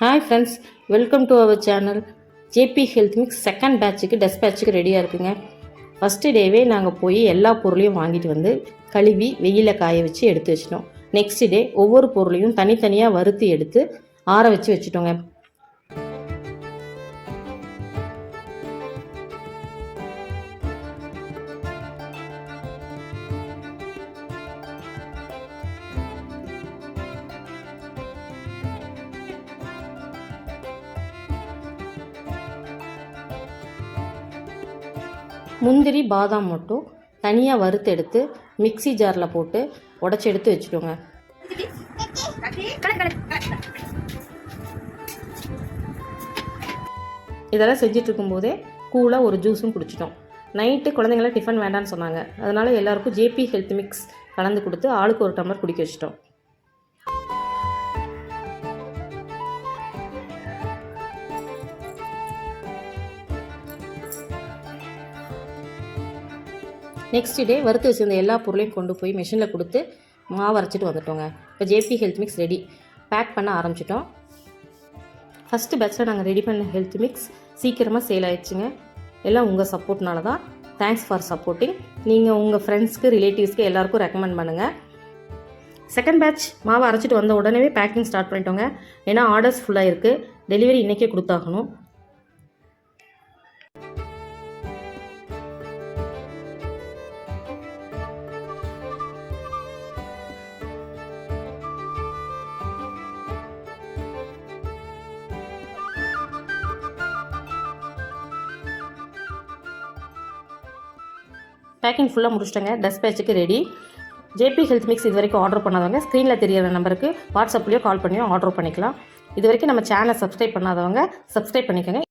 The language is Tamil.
Hi friends, welcome to our channel. JP health mix second பேட்சுக்கு டெஸ்பேட்சுக்கு ரெடியாக இருக்குங்க. ஃபஸ்ட்டு டேவே நாங்கள் போய் எல்லா பொருளையும் வாங்கிட்டு வந்து கழுவி வெயிலில் காய வச்சு எடுத்து வச்சிட்டோம். நெக்ஸ்ட் டே ஒவ்வொரு பொருளையும் தனித்தனியாக வறுத்து எடுத்து ஆற வச்சு வச்சுட்டோங்க. முந்திரி பாதாம் மட்டும் தனியாக வறுத்து எடுத்து மிக்சி ஜாரில் போட்டு உடச்சி எடுத்து வச்சுக்கோங்க. இதெல்லாம் செஞ்சுட்டு இருக்கும்போதே கூலாக ஒரு ஜூஸும் குடிச்சிட்டோம். நைட்டு குழந்தைங்களாம் டிஃபன் வேண்டான்னு சொன்னாங்க. அதனால் எல்லாருக்கும் ஜேபி ஹெல்த் மிக்ஸ் கலந்து கொடுத்து ஆளுக்கு ஒரு டம்ளர் குடிக்க வச்சிட்டோம். நெக்ஸ்ட் டே வறுத்து வச்சுருந்த எல்லா பொருளையும் கொண்டு போய் மிஷினில் கொடுத்து மாவு அரைச்சிட்டு வந்துட்டோங்க. இப்போ J P health mix ready, pack பண்ண ஆரம்பிச்சிட்டோம். ஃபஸ்ட்டு பேட்சில் நாங்கள் ரெடி பண்ண ஹெல்த் மிக்ஸ் சீக்கிரமாக சேல் ஆயிடுச்சுங்க. எல்லாம் உங்கள் சப்போர்ட்னால தான். Thanks for supporting. நீங்கள் உங்கள் ஃப்ரெண்ட்ஸ்க்கு ரிலேட்டிவ்ஸ்க்கு எல்லாேருக்கும் ரெக்கமெண்ட் பண்ணுங்கள். செகண்ட் பேட்ச் மாவு அரைச்சிட்டு வந்த உடனே பேக்கிங் ஸ்டார்ட் பண்ணிட்டோங்க. ஏன்னா ஆர்டர்ஸ் ஃபுல்லாக இருக்குது. டெலிவரி இன்றைக்கே கொடுத்தாகணும். பேக்கிங் ஃபுல்லாக முடிச்சிட்டோங்க. டெஸ்பேட்சுக்கு ரெடி. ஜேபி ஹெல்த் மிக்ஸ் இது வரைக்கும் ஆர்டர் பண்ணாதவங்க ஸ்க்ரீனில் தெரியிற நம்பருக்கு வாட்ஸ்அப்லேயோ கால் பண்ணியோ ஆர்டர் பண்ணிக்கலாம். இது வரைக்கும் நம்ம சேனலை சப்ஸ்கிரைப் பண்ணாதவங்க சப்ஸ்கிரைப் பண்ணிக்கோங்க.